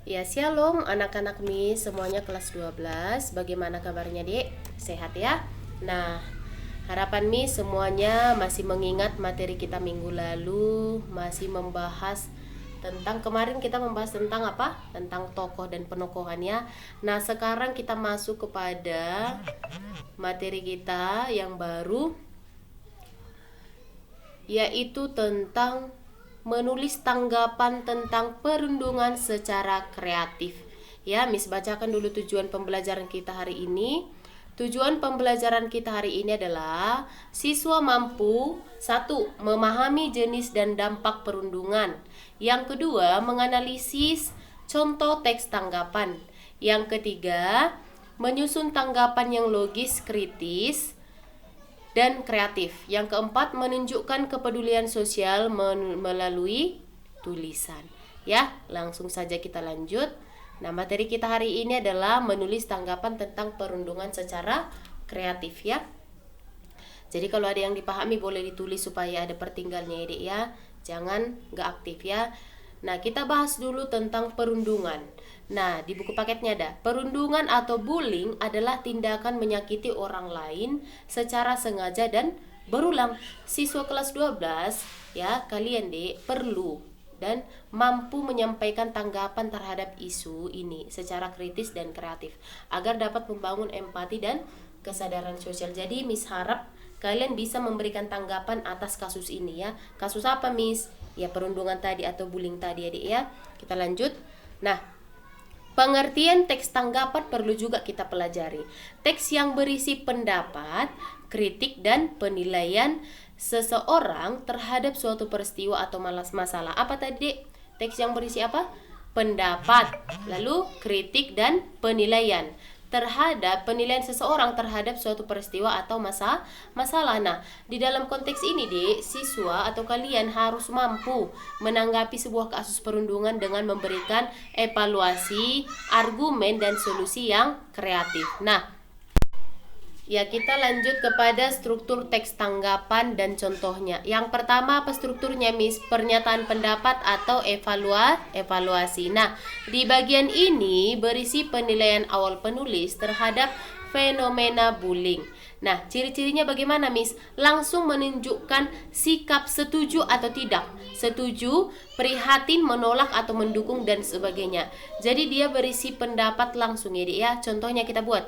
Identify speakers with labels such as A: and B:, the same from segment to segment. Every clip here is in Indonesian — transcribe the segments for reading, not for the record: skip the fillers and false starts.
A: Ya, shalom anak-anak Mi, semuanya kelas 12. Bagaimana kabarnya, Dek? Sehat ya? Nah, harapan Mi semuanya masih mengingat materi kita minggu lalu, masih membahas tentang kemarin kita membahas tentang apa? Tentang tokoh dan penokohannya. Nah, sekarang kita masuk kepada materi kita yang baru, yaitu tentang menulis tanggapan tentang perundungan secara kreatif. Ya, Miss bacakan dulu tujuan pembelajaran kita hari ini. Tujuan pembelajaran kita hari ini adalah siswa mampu satu, memahami jenis dan dampak perundungan. Yang kedua, menganalisis contoh teks tanggapan. Yang ketiga, menyusun tanggapan yang logis, kritis, dan kreatif. Yang keempat, menunjukkan kepedulian sosial melalui tulisan. Ya, langsung saja kita lanjut. Nah, materi kita hari ini adalah menulis tanggapan tentang perundungan secara kreatif ya. Jadi kalau ada yang dipahami boleh ditulis supaya ada pertinggalnya ya, Dek ya. Jangan nggak aktif ya. Nah, kita bahas dulu tentang perundungan. Nah, di buku paketnya ada, perundungan atau bullying adalah tindakan menyakiti orang lain secara sengaja dan berulang. Siswa kelas 12 ya, kalian Dek perlu dan mampu menyampaikan tanggapan terhadap isu ini secara kritis dan kreatif agar dapat membangun empati dan kesadaran sosial. Jadi Miss harap kalian bisa memberikan tanggapan atas kasus ini ya. Kasus apa Miss? Ya, perundungan tadi atau bullying tadi Adik ya. Kita lanjut. Nah, pengertian teks tanggapan perlu juga kita pelajari. Teks yang berisi pendapat, kritik dan penilaian seseorang terhadap suatu peristiwa atau masalah. Apa tadi? Teks yang berisi apa? Pendapat, lalu kritik dan penilaian terhadap penilaian seseorang terhadap suatu peristiwa atau masalah. Nah, di dalam konteks ini, Dek, siswa atau kalian harus mampu menanggapi sebuah kasus perundungan dengan memberikan evaluasi, argumen dan solusi yang kreatif. Nah, ya, kita lanjut kepada struktur teks tanggapan dan contohnya. Yang pertama apa strukturnya, Miss? Pernyataan pendapat atau evaluasi. Nah, di bagian ini berisi penilaian awal penulis terhadap fenomena bullying. Nah, ciri-cirinya bagaimana, Miss? Langsung menunjukkan sikap setuju atau tidak. Setuju, prihatin, menolak atau mendukung dan sebagainya. Jadi dia berisi pendapat langsung ya, Dik ya. Contohnya kita buat.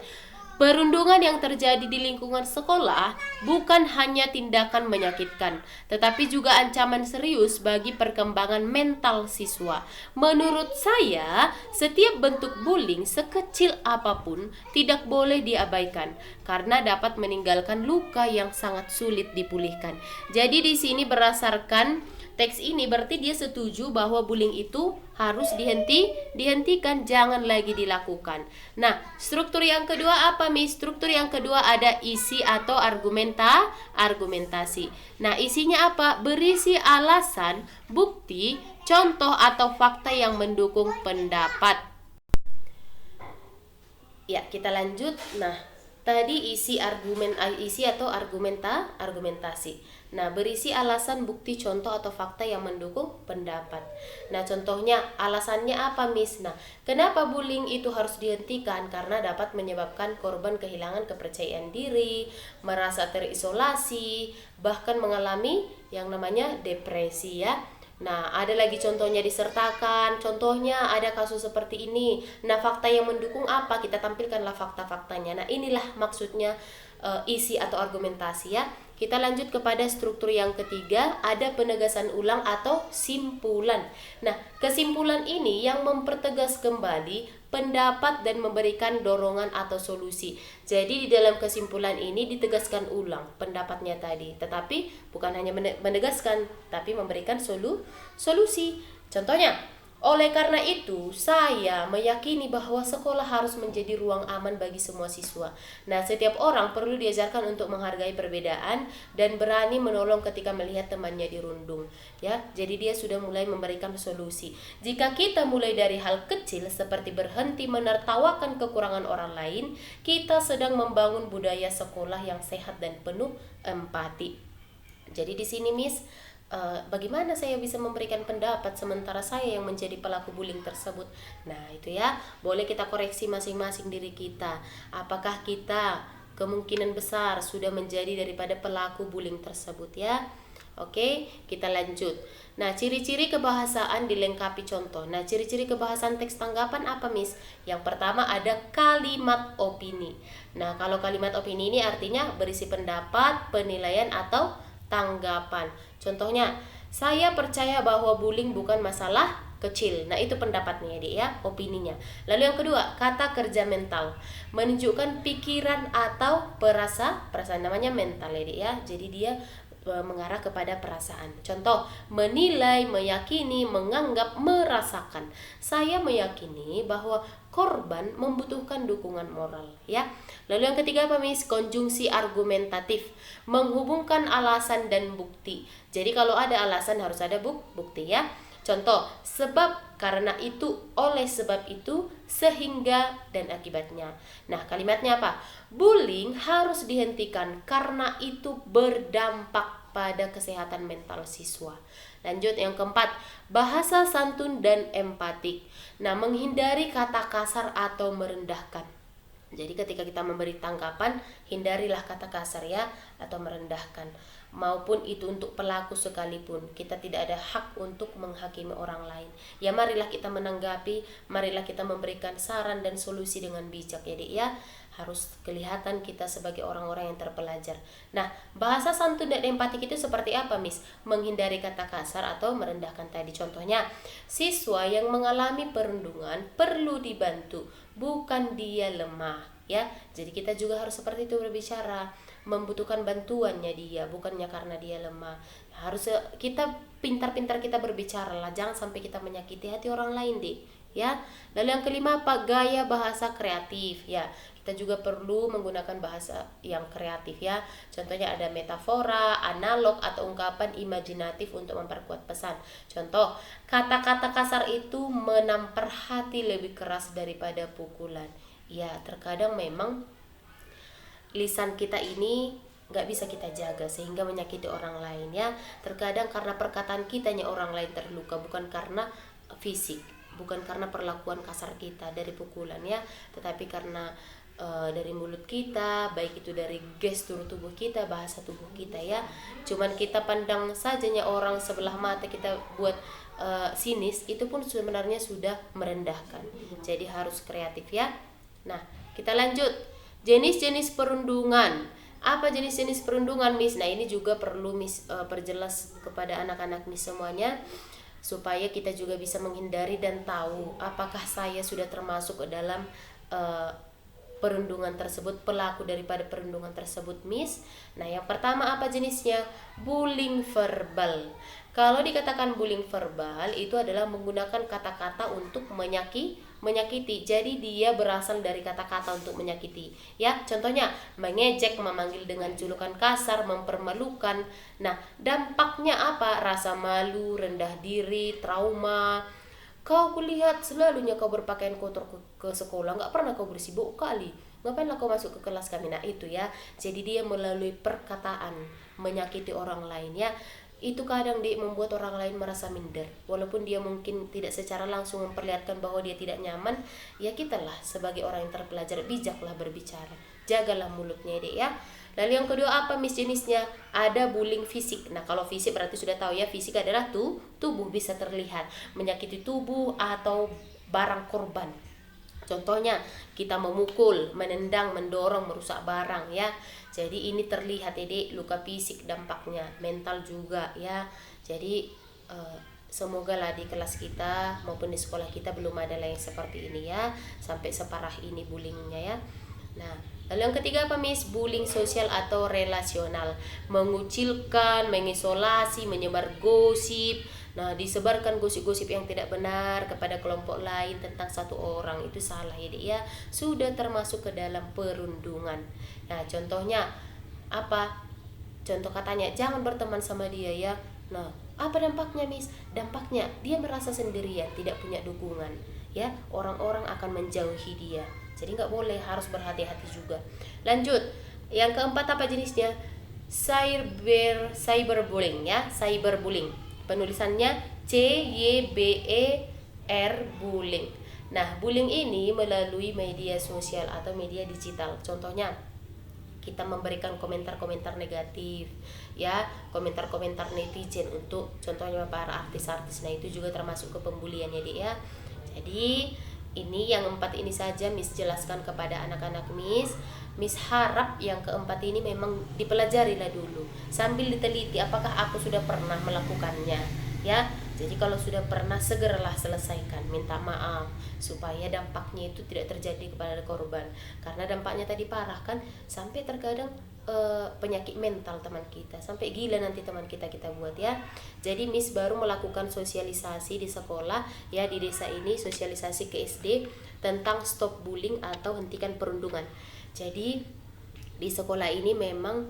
A: Perundungan yang terjadi di lingkungan sekolah bukan hanya tindakan menyakitkan, tetapi juga ancaman serius bagi perkembangan mental siswa. Menurut saya, setiap bentuk bullying sekecil apapun tidak boleh diabaikan karena dapat meninggalkan luka yang sangat sulit dipulihkan. Jadi di sini berdasarkan teks ini berarti dia setuju bahwa bullying itu harus dihentikan, jangan lagi dilakukan. Nah, struktur yang kedua apa, Miss? Struktur yang kedua ada isi atau argumentasi. Nah, isinya apa? Berisi alasan, bukti, contoh atau fakta yang mendukung pendapat. Ya, kita lanjut. Nah, tadi isi atau argumentasi. Nah, berisi alasan, bukti, contoh atau fakta yang mendukung pendapat. Nah, contohnya alasannya apa, Miss? Nah, kenapa bullying itu harus dihentikan? Karena dapat menyebabkan korban kehilangan kepercayaan diri, merasa terisolasi, bahkan mengalami yang namanya depresi ya. Nah, ada lagi contohnya disertakan. Contohnya ada kasus seperti ini. Nah, fakta yang mendukung apa? Kita tampilkanlah fakta-faktanya. Nah, inilah maksudnya isi atau argumentasi ya. Kita lanjut kepada struktur yang ketiga, ada penegasan ulang atau simpulan. Nah, kesimpulan ini yang mempertegas kembali pendapat dan memberikan dorongan atau solusi. Jadi di dalam kesimpulan ini ditegaskan ulang pendapatnya tadi, tetapi bukan hanya menegaskan, tapi memberikan solusi. Contohnya, oleh karena itu, saya meyakini bahwa sekolah harus menjadi ruang aman bagi semua siswa. Nah, setiap orang perlu diajarkan untuk menghargai perbedaan dan berani menolong ketika melihat temannya dirundung. Ya, jadi dia sudah mulai memberikan solusi. Jika kita mulai dari hal kecil seperti berhenti menertawakan kekurangan orang lain, kita sedang membangun budaya sekolah yang sehat dan penuh empati. Jadi di sini, Miss, bagaimana saya bisa memberikan pendapat sementara saya yang menjadi pelaku bullying tersebut. Nah itu ya, boleh kita koreksi masing-masing diri kita. Apakah kita kemungkinan besar sudah menjadi daripada pelaku bullying tersebut ya. Oke, kita lanjut. Nah, ciri-ciri kebahasaan dilengkapi contoh. Nah, ciri-ciri kebahasaan teks tanggapan apa, Miss? Yang pertama ada kalimat opini. Nah, kalau kalimat opini ini artinya berisi pendapat, penilaian, atau tanggapan. Contohnya, saya percaya bahwa bullying bukan masalah kecil. Nah, itu pendapatnya Dek ya, opininya. Lalu yang kedua, kata kerja mental. Menunjukkan pikiran atau perasaan namanya mental ya Dek ya. Jadi dia mengarah kepada perasaan. Contoh, menilai, meyakini, menganggap, merasakan. Saya meyakini bahwa korban membutuhkan dukungan moral ya. Lalu yang ketiga apa Miss? Konjungsi argumentatif, menghubungkan alasan dan bukti. Jadi kalau ada alasan harus ada bukti ya. Contoh, sebab, karena itu, oleh sebab itu, sehingga, dan akibatnya. Nah, kalimatnya apa? Bullying harus dihentikan karena itu berdampak pada kesehatan mental siswa. Lanjut yang keempat, bahasa santun dan empatik. Nah, menghindari kata kasar atau merendahkan. Jadi ketika kita memberi tanggapan, hindarilah kata kasar ya, atau merendahkan. Maupun itu untuk pelaku sekalipun, kita tidak ada hak untuk menghakimi orang lain. Ya marilah kita menanggapi, marilah kita memberikan saran dan solusi dengan bijak ya Dek ya. Harus kelihatan kita sebagai orang-orang yang terpelajar. Nah, bahasa santun dan empatik itu seperti apa Miss? Menghindari kata kasar atau merendahkan tadi. Contohnya, siswa yang mengalami perundungan perlu dibantu, bukan dia lemah ya. Jadi kita juga harus seperti itu berbicara, membutuhkan bantuannya dia, bukannya karena dia lemah. Harus kita pintar-pintar kita berbicara lah, jangan sampai kita menyakiti hati orang lain deh ya. Lalu yang kelima apa? Gaya bahasa kreatif ya. Kita juga perlu menggunakan bahasa yang kreatif ya. Contohnya ada metafora, analog, atau ungkapan imajinatif untuk memperkuat pesan. Contoh, kata-kata kasar itu menampar hati lebih keras daripada pukulan. Ya, terkadang memang lisan kita ini nggak bisa kita jaga sehingga menyakiti orang lain ya. Terkadang karena perkataan kitanya orang lain terluka, bukan karena fisik, bukan karena perlakuan kasar kita dari pukulan ya, tetapi karena dari mulut kita, baik itu dari gestur tubuh kita, bahasa tubuh kita ya. Cuman kita pandang sajanya orang sebelah mata kita buat sinis, itu pun sebenarnya sudah merendahkan. Jadi harus kreatif ya. Nah, kita lanjut. Jenis-jenis perundungan. Apa jenis-jenis perundungan Miss? Nah, ini juga perlu Miss perjelas kepada anak-anak Miss semuanya, supaya kita juga bisa menghindari dan tahu apakah saya sudah termasuk ke dalam perundungan tersebut, pelaku daripada perundungan tersebut Miss. Nah, yang pertama apa jenisnya? Bullying verbal. Kalau dikatakan bullying verbal itu adalah menggunakan kata-kata untuk menyakiti. Jadi dia berasal dari kata-kata untuk menyakiti. Ya, contohnya mengejek, memanggil dengan julukan kasar, mempermalukan. Nah, dampaknya apa? Rasa malu, rendah diri, trauma. Kau kulihat selalunya kau berpakaian kotor ke sekolah, nggak pernah kau bersih bau kali. Ngapainlah kau masuk ke kelas kami? Nah itu ya. Jadi dia melalui perkataan menyakiti orang lain ya. Itu kadang membuat orang lain merasa minder. Walaupun dia mungkin tidak secara langsung memperlihatkan bahwa dia tidak nyaman, ya kitalah sebagai orang yang terpelajar bijaklah berbicara. Jagalah mulutnya dek ya. Lalu yang kedua apa Miss jenisnya? Ada bullying fisik. Nah kalau fisik berarti sudah tahu ya, fisik adalah tubuh bisa terlihat, menyakiti tubuh atau barang korban. Contohnya kita memukul, menendang, mendorong, merusak barang ya. Jadi ini terlihat ya dek, luka fisik dampaknya, mental juga ya. Jadi semoga lah di kelas kita maupun di sekolah kita belum ada yang seperti ini ya, sampai separah ini bullyingnya ya. Nah, lalu yang ketiga apa Miss? Bullying sosial atau relasional. Mengucilkan, mengisolasi, menyebar gosip. Nah, disebarkan gosip-gosip yang tidak benar kepada kelompok lain tentang satu orang, itu salah ya Dek ya. Sudah termasuk ke dalam perundungan. Nah, contohnya apa? Contoh katanya, jangan berteman sama dia ya. Nah, apa dampaknya Miss? Dampaknya dia merasa sendirian, tidak punya dukungan ya. Orang-orang akan menjauhi dia. Jadi nggak boleh, harus berhati-hati juga. Lanjut, yang keempat apa jenisnya? cyberbullying ya, cyberbullying. Penulisannya CYBER bullying. Nah, bullying ini melalui media sosial atau media digital. Contohnya kita memberikan komentar-komentar negatif ya, komentar-komentar netizen untuk contohnya para artis-artis. Nah, itu juga termasuk ke pembulian ya, Dek ya. Jadi ini yang 4 ini saja Miss jelaskan kepada anak-anak Miss. Miss harap yang keempat ini memang dipelajari lah dulu sambil diteliti apakah aku sudah pernah melakukannya ya. Jadi kalau sudah pernah, segeralah selesaikan, minta maaf supaya dampaknya itu tidak terjadi kepada korban. Karena dampaknya tadi parah kan, sampai terkadang penyakit mental teman kita, sampai gila nanti teman kita buat ya. Jadi Miss baru melakukan sosialisasi di sekolah ya, di desa ini sosialisasi ke SD tentang stop bullying atau hentikan perundungan. Jadi di sekolah ini memang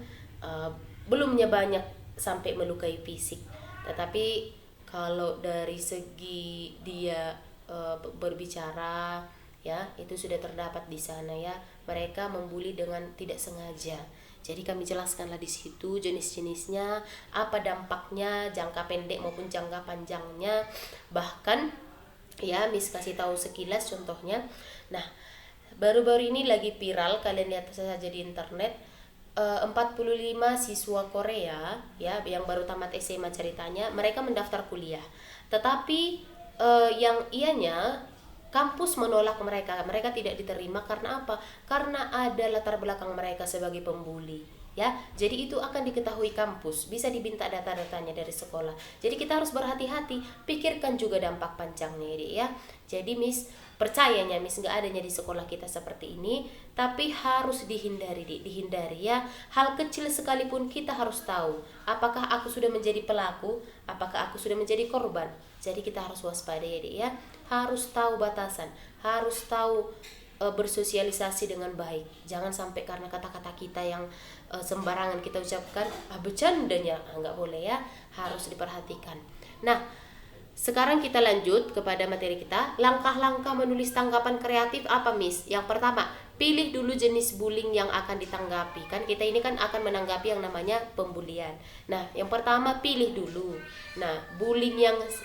A: belumnya banyak sampai melukai fisik, tetapi kalau dari segi dia berbicara ya, itu sudah terdapat di sana ya. Mereka membuli dengan tidak sengaja. Jadi kami jelaskanlah di situ jenis-jenisnya, apa dampaknya jangka pendek maupun jangka panjangnya. Bahkan ya Miss kasih tahu sekilas contohnya. Nah, baru-baru ini lagi viral, kalian lihat saja di internet, 45 siswa Korea ya yang baru tamat SMA ceritanya, mereka mendaftar kuliah. Tetapi yang ianya kampus menolak mereka tidak diterima. Karena apa? Karena ada latar belakang mereka sebagai pembuli ya. Jadi itu akan diketahui kampus, bisa diminta data-datanya dari sekolah. Jadi kita harus berhati-hati, pikirkan juga dampak panjangnya ya. Jadi Miss percayanya Miss nggak adanya di sekolah kita seperti ini, tapi harus dihindari ya. Hal kecil sekalipun kita harus tahu apakah aku sudah menjadi pelaku, apakah aku sudah menjadi korban. Jadi kita harus waspada ya, harus tahu batasan, harus tahu bersosialisasi dengan baik. Jangan sampai karena kata-kata kita yang sembarangan kita ucapkan, bercandanya nggak boleh ya, harus diperhatikan. Nah, sekarang kita lanjut kepada materi kita. Langkah-langkah menulis tanggapan kreatif apa Miss? Yang pertama, pilih dulu jenis bullying yang akan ditanggapi. Kan kita ini kan akan menanggapi yang namanya pembulian. Nah, yang pertama pilih dulu. Nah, bullying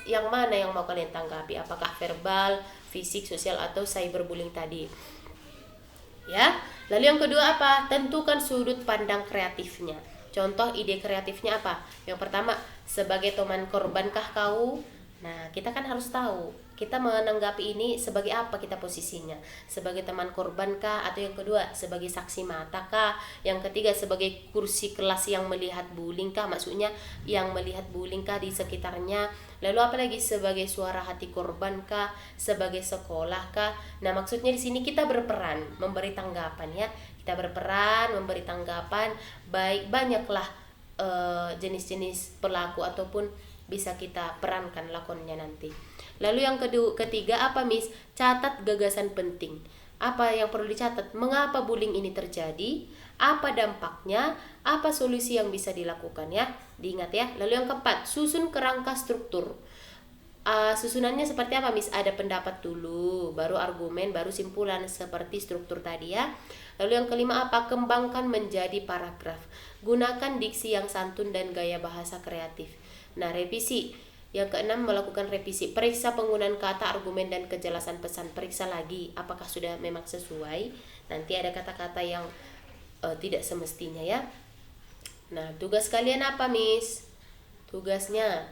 A: yang mana yang mau kalian tanggapi? Apakah verbal, fisik, sosial, atau cyberbullying tadi? Ya. Lalu yang kedua apa? Tentukan sudut pandang kreatifnya. Contoh ide kreatifnya apa? Yang pertama, sebagai teman korbankah kau? Nah, kita kan harus tahu kita menanggapi ini sebagai apa kita posisinya. Sebagai teman korban kah? Atau yang kedua, sebagai saksi mata kah? Yang ketiga, sebagai kursi kelas yang melihat bullying kah? Maksudnya yang melihat bullying kah di sekitarnya. Lalu apalagi sebagai suara hati korban kah? Sebagai sekolah kah? Nah, maksudnya di sini kita berperan memberi tanggapan ya. Kita berperan memberi tanggapan, baik banyaklah jenis-jenis pelaku ataupun bisa kita perankan lakonnya nanti. Lalu yang ketiga apa Miss? Catat gagasan penting. Apa yang perlu dicatat? Mengapa bullying ini terjadi? Apa dampaknya? Apa solusi yang bisa dilakukan ya? Diingat ya. Lalu yang keempat, susun kerangka struktur. Susunannya seperti apa Miss? Ada pendapat dulu, baru argumen, baru simpulan seperti struktur tadi ya. Lalu yang kelima apa? Kembangkan menjadi paragraf. Gunakan diksi yang santun dan gaya bahasa kreatif. Nah, revisi. Yang keenam, melakukan revisi. Periksa penggunaan kata, argumen, dan kejelasan pesan. Periksa lagi apakah sudah memang sesuai. Nanti ada kata-kata yang tidak semestinya ya. Nah, tugas kalian apa Miss? Tugasnya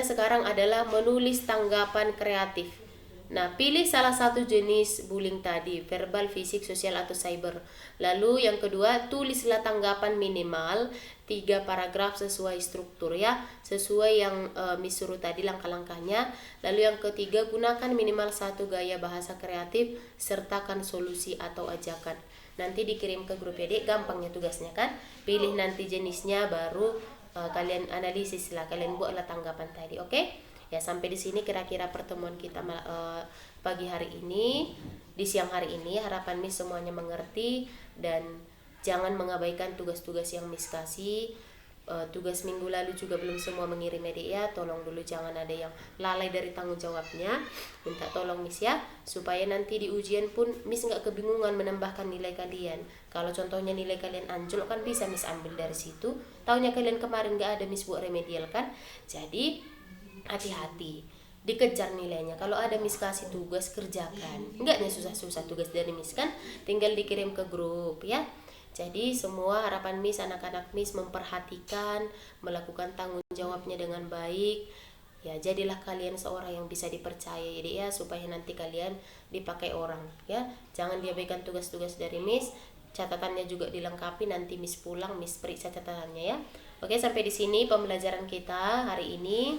A: sekarang adalah menulis tanggapan kreatif. Nah, pilih salah satu jenis bullying tadi, verbal, fisik, sosial, atau cyber. Lalu yang kedua, tulislah tanggapan minimal 3 paragraf sesuai struktur ya, sesuai yang Miss suruh tadi langkah-langkahnya. Lalu yang ketiga, gunakan minimal 1 gaya bahasa kreatif, sertakan solusi atau ajakan. Nanti dikirim ke grup ya Dek, gampangnya tugasnya kan. Pilih nanti jenisnya, baru kalian analisis lah, kalian buatlah tanggapan tadi, oke? Ya, sampai di sini kira-kira pertemuan kita pagi hari ini. Di siang hari ini harapan Miss semuanya mengerti dan jangan mengabaikan tugas-tugas yang Miss kasih. tugas minggu lalu juga belum semua mengirim adik ya, tolong dulu jangan ada yang lalai dari tanggung jawabnya. Minta tolong Miss ya, supaya nanti di ujian pun Miss nggak kebingungan menambahkan nilai kalian. Kalau contohnya nilai kalian anjlok kan bisa Miss ambil dari situ. Taunya kalian kemarin nggak ada Miss buat remedial kan. Jadi hati-hati, dikejar nilainya. Kalau ada Miss kasih tugas kerjakan, enggaknya susah-susah tugas dari Miss kan, tinggal dikirim ke grup ya. Jadi semua harapan Miss, anak-anak Miss memperhatikan, melakukan tanggung jawabnya dengan baik. Ya, jadilah kalian seorang yang bisa dipercaya ya, supaya nanti kalian dipakai orang ya. Jangan diabaikan tugas-tugas dari Miss. Catatannya juga dilengkapi, nanti Miss pulang Miss periksa catatannya ya. Oke, sampai di sini pembelajaran kita hari ini.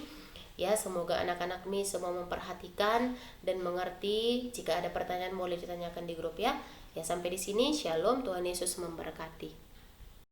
A: Ya, semoga anak-anak Miss semua memperhatikan dan mengerti. Jika ada pertanyaan boleh ditanyakan di grup ya. Ya, sampai di sini. Shalom, Tuhan Yesus memberkati.